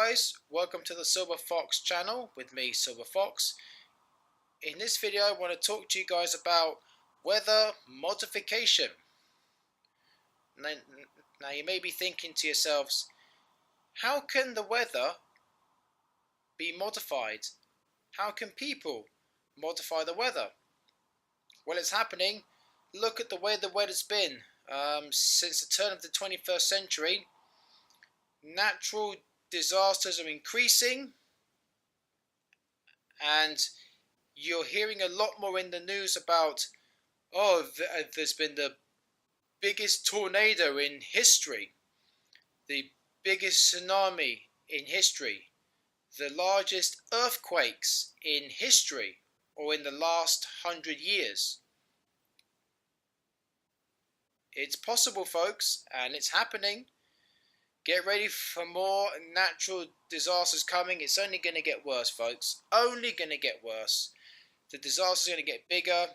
guys, welcome to the Silver Fox channel with me, Silver Fox. In this video I want to talk to you guys about weather modification. Now you may be thinking to yourselves, how can the weather be modified? How can people modify the weather? Well, it's happening. Look at the way the weather's been since the turn of the 21st century. Natural disasters are increasing, and you're hearing a lot more in the news about, there's been the biggest tornado in history, the biggest tsunami in history, the largest earthquakes in history or in the last 100 years. It's possible, folks, and it's happening. Get ready for more natural disasters coming. It's only going to get worse, folks. Only going to get worse. The disasters are going to get bigger,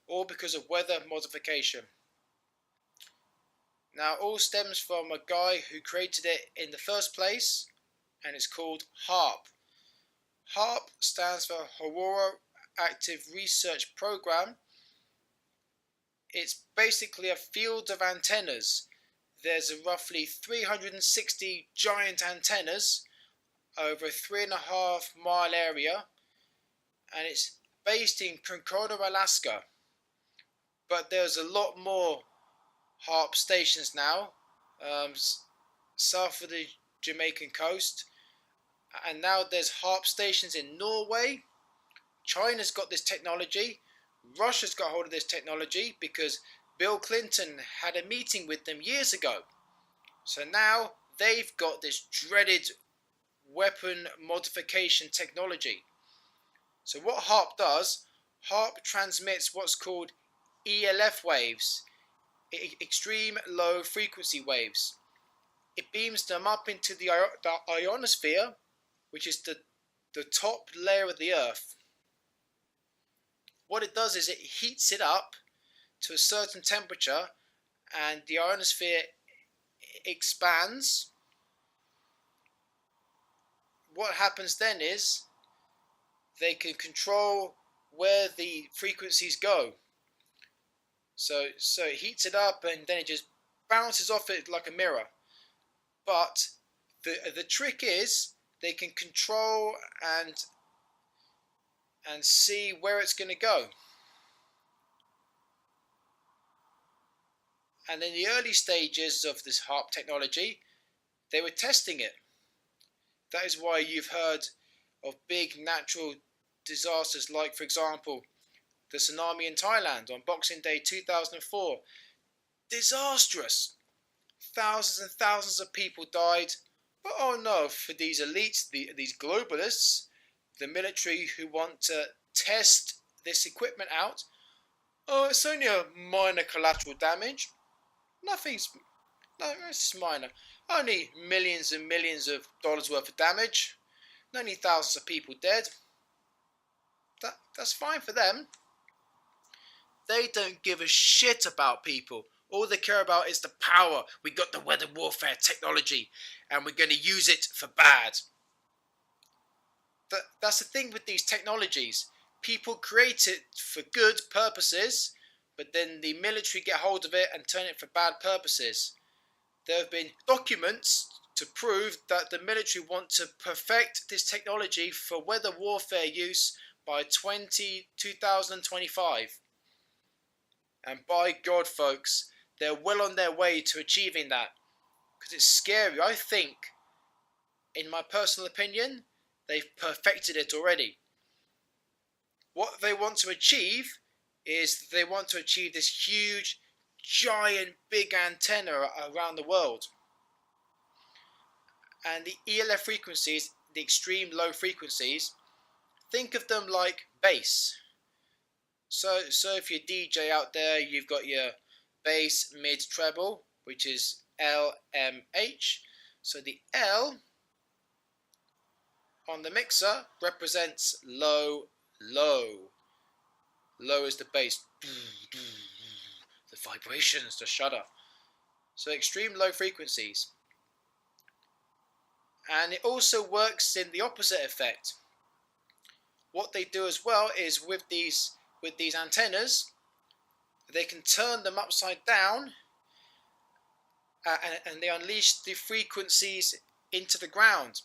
all because of weather modification. Now, it all stems from a guy who created it in the first place, and it's called HAARP. HAARP stands for Auroral Active Research Program. It's basically a field of antennas. There's roughly 360 giant antennas over a 3.5 mile area, and it's based in Concona, Alaska. But there's a lot more HAARP stations now, south of the Jamaican coast, and now there's HAARP stations in Norway. China's got this technology. Russia's got hold of this technology because Bill Clinton had a meeting with them years ago. So now they've got this dreaded weapon modification technology. So what HAARP does, HAARP transmits what's called ELF waves, extreme low frequency waves. It beams them up into the ionosphere, which is the top layer of the Earth. What it does is it heats it up to a certain temperature, and the ionosphere expands. What happens then is they can control where the frequencies go. So it heats it up and then it just bounces off it like a mirror. But the trick is they can control and see where it's going to go. And in the early stages of this HAARP technology, they were testing it. That is why you've heard of big natural disasters like, for example, the tsunami in Thailand on Boxing Day 2004. Disastrous. Thousands and thousands of people died. But oh no, for these elites, these globalists, the military who want to test this equipment out, oh, it's only a minor collateral damage. It's minor. Only millions and millions of dollars worth of damage. Only thousands of people dead. That's fine for them. They don't give a shit about people. All they care about is the power. We got the weather warfare technology, and we're going to use it for bad. That's the thing with these technologies. People create it for good purposes, but then the military get hold of it and turn it for bad purposes. There have been documents to prove that the military want to perfect this technology for weather warfare use by 2025. And by God, folks, they're well on their way to achieving that. Because it's scary. I think, in my personal opinion, they've perfected it already. What they want to achieve is they want to achieve this huge, giant, big antenna around the world. And the ELF frequencies, the extreme low frequencies, think of them like bass. So if you're DJ out there, you've got your bass, mid, treble, which is LMH. So the L on the mixer represents low, low. Low is the bass. The vibrations, the shudder. So extreme low frequencies. And it also works in the opposite effect. What they do as well is with these antennas, they can turn them upside down, and they unleash the frequencies into the ground.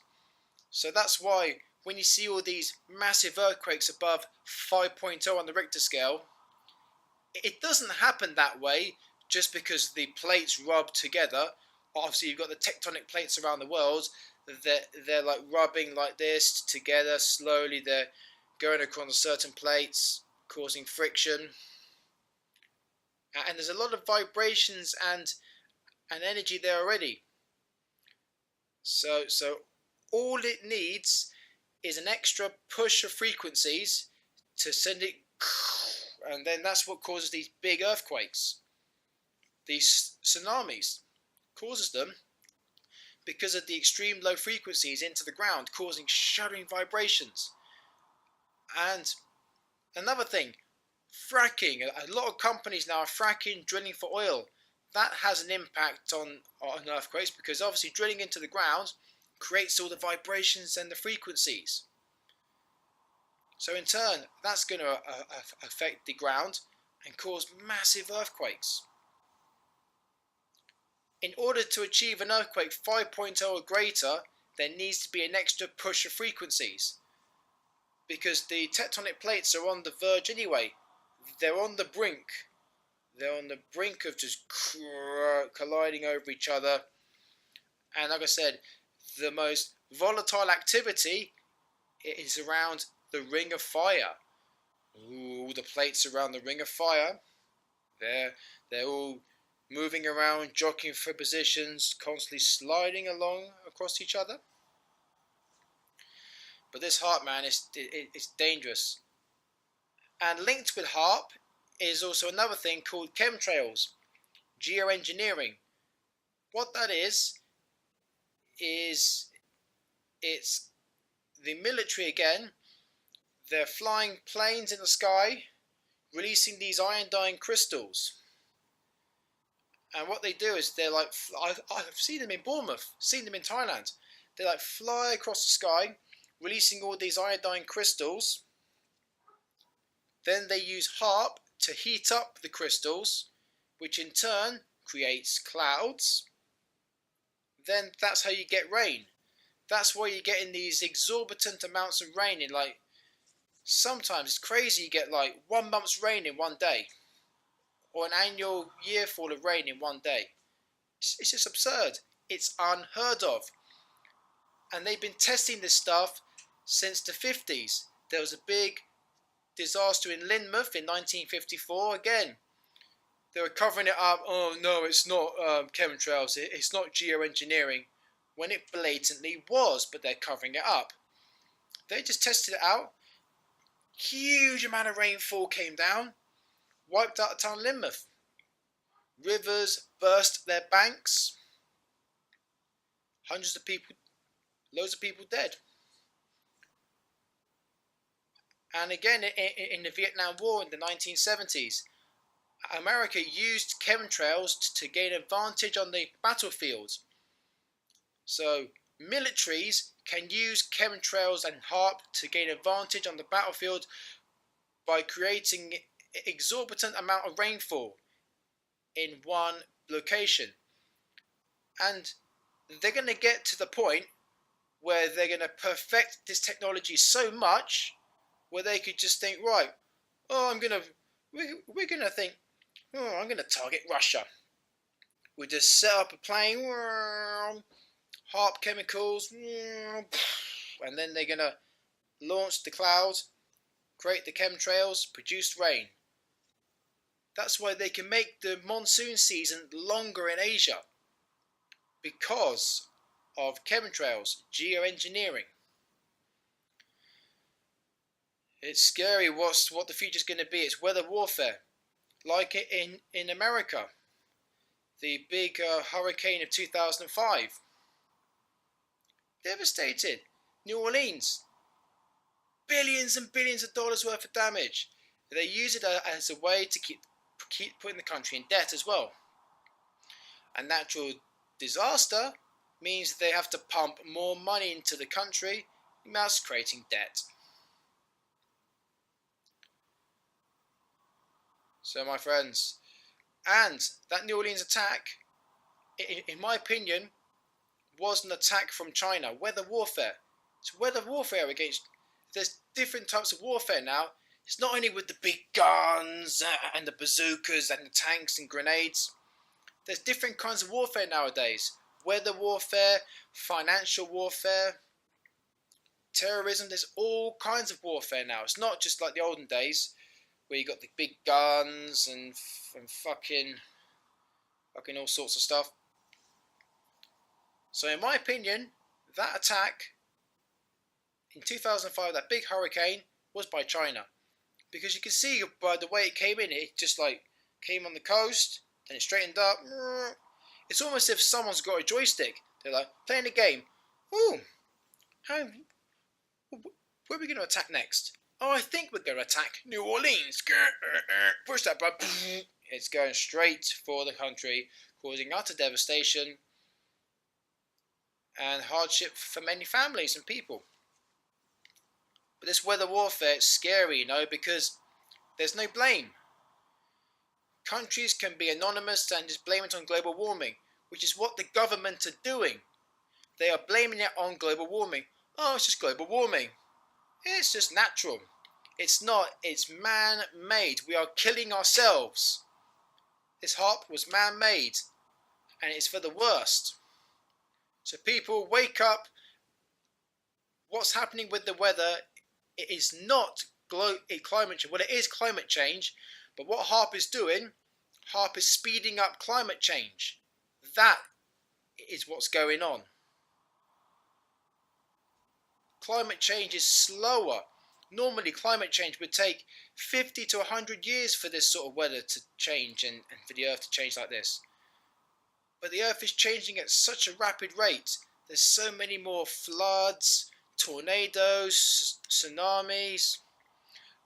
So that's why when you see all these massive earthquakes above 5.0 on the Richter scale, it doesn't happen that way just because the plates rub together. Obviously, you've got the tectonic plates around the world. They're like rubbing like this together slowly. They're going across certain plates, causing friction. And there's a lot of vibrations and energy there already. So all it needs is an extra push of frequencies to send it, and then that's what causes these big earthquakes, these tsunamis. Causes them because of the extreme low frequencies into the ground, causing shuddering vibrations. And another thing, fracking. A lot of companies now are fracking, drilling for oil. That has an impact on earthquakes because obviously drilling into the ground creates all the vibrations and the frequencies. So in turn, that's going to affect the ground and cause massive earthquakes. In order to achieve an earthquake 5.0 or greater, there needs to be an extra push of frequencies because the tectonic plates are on the verge anyway. They're on the brink. They're on the brink of just colliding over each other. And like I said, the most volatile activity is around the Ring of Fire. Ooh, the plates around the Ring of Fire. They're all moving around, jockeying for positions, constantly sliding along across each other. But this HAARP, man, it's dangerous. And linked with HAARP is also another thing called chemtrails, geoengineering. What that is it's the military again. They're flying planes in the sky, releasing these iodine crystals. And what they do is they're like, I've seen them in Bournemouth, seen them in Thailand. They like fly across the sky, releasing all these iodine crystals. Then they use HAARP to heat up the crystals, which in turn creates clouds. Then that's how you get rain. That's why you're getting these exorbitant amounts of rain in like, sometimes it's crazy, you get like 1 month's rain in one day. Or an annual year full of rain in one day. It's just absurd. It's unheard of. And they've been testing this stuff since the 50s. There was a big disaster in Lynmouth in 1954. Again, they were covering it up. Oh no, it's not chemtrails. It's not geoengineering. When it blatantly was, but they're covering it up. They just tested it out. Huge amount of rainfall came down. Wiped out the town of Lynmouth. Rivers burst their banks. Hundreds of people, loads of people dead. And again, in the Vietnam War in the 1970s, America used chemtrails to gain advantage on the battlefield. So militaries can use chemtrails and HAARP to gain advantage on the battlefield by creating exorbitant amount of rainfall in one location. And they're going to get to the point where they're going to perfect this technology so much where they could just think, right, we're going to think, I'm going to target Russia. We just set up a plane, HAARP chemicals, and then they're going to launch the clouds, create the chemtrails, produce rain. That's why they can make the monsoon season longer in Asia, because of chemtrails, geoengineering. It's scary what the future's going to be. It's weather warfare, like in America, the big hurricane of 2005. Devastated. New Orleans, billions and billions of dollars worth of damage. They use it as a way to keep putting the country in debt as well. A natural disaster means they have to pump more money into the country, thus creating debt. So my friends, and that New Orleans attack, in my opinion, was an attack from China. Weather warfare. It's weather warfare against... There's different types of warfare now. It's not only with the big guns and the bazookas and the tanks and grenades. There's different kinds of warfare nowadays. Weather warfare, financial warfare, terrorism. There's all kinds of warfare now. It's not just like the olden days where you got the big guns and fucking all sorts of stuff. So in my opinion, that attack in 2005, that big hurricane, was by China. Because you can see by the way it came in, it just like came on the coast, then it straightened up. It's almost as if someone's got a joystick. They're like, playing the game. Ooh, where are we going to attack next? Oh, I think we're going to attack New Orleans. Push that button. It's going straight for the country, causing utter devastation and hardship for many families and people. But this weather warfare is scary, you know, because there's no blame. Countries can be anonymous and just blame it on global warming, which is what the government are doing. They are blaming it on global warming. Oh, it's just global warming. It's just natural. It's not. It's man-made. We are killing ourselves. This HAARP was man-made, and it's for the worst. So people, wake up. What's happening with the weather? It is not climate change. Well, it is climate change, but what HAARP is doing, HAARP is speeding up climate change. That is what's going on. Climate change is slower. Normally, climate change would take 50 to 100 years for this sort of weather to change and for the Earth to change like this. But the Earth is changing at such a rapid rate. There's so many more floods, tornadoes, tsunamis.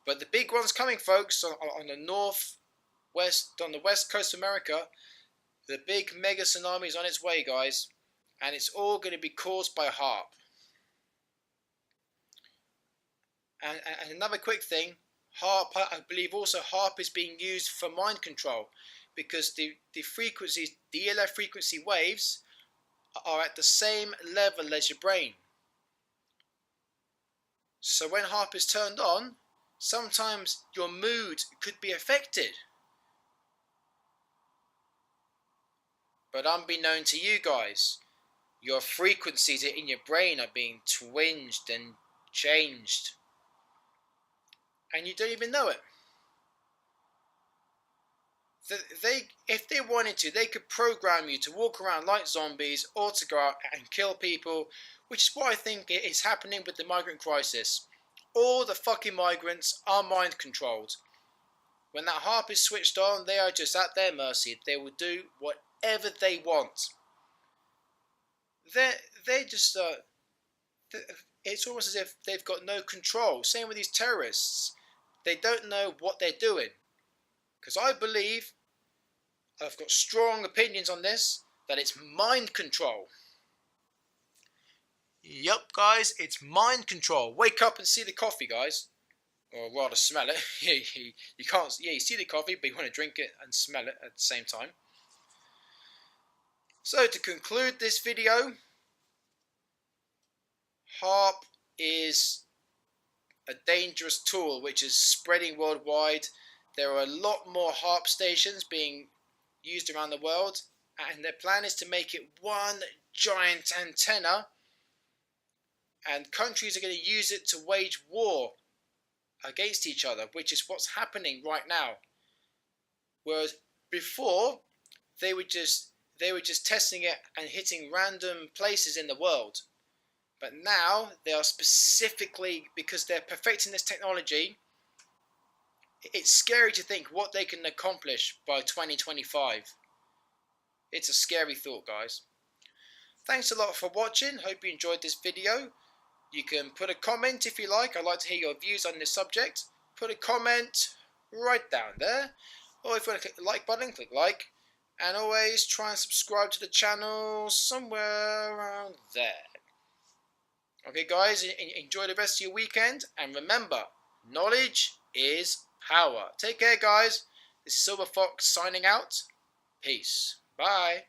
But the big one's coming, folks, on the west coast of America. The big mega tsunami is on its way, guys. And it's all going to be caused by HAARP. And another quick thing, HAARP, I believe also HAARP is being used for mind control, because the frequencies, the ELF frequency waves are at the same level as your brain. So when HAARP is turned on, sometimes your mood could be affected. But unbeknown to you guys, your frequencies in your brain are being twinged and changed. And you don't even know it. If they wanted to, they could program you to walk around like zombies or to go out and kill people, which is what I think is happening with the migrant crisis. All the fucking migrants are mind controlled. When that HAARP is switched on, they are just at their mercy. They will do whatever they want. They just it's almost as if they've got no control. Same with these terrorists. They don't know what they're doing. Because I believe, I've got strong opinions on this, that it's mind control. Yup, guys, it's mind control. Wake up and see the coffee, guys. Or rather, smell it. You can't. Yeah, you see the coffee, but you want to drink it and smell it at the same time. So to conclude this video, HAARP is a dangerous tool which is spreading worldwide. There are a lot more HAARP stations being used around the world, and their plan is to make it one giant antenna, and countries are going to use it to wage war against each other, which is what's happening right now. Whereas before, they were just testing it and hitting random places in the world. But now they are specifically, because they're perfecting this technology, it's scary to think what they can accomplish by 2025. It's a scary thought, guys. Thanks a lot for watching. Hope you enjoyed this video. You can put a comment if you like. I'd like to hear your views on this subject. Put a comment right down there. Or if you want to click the like button, click like. And always try and subscribe to the channel somewhere around there. Okay guys, enjoy the rest of your weekend, and remember, knowledge is power. Take care guys. This is Silver Fox signing out. Peace. Bye.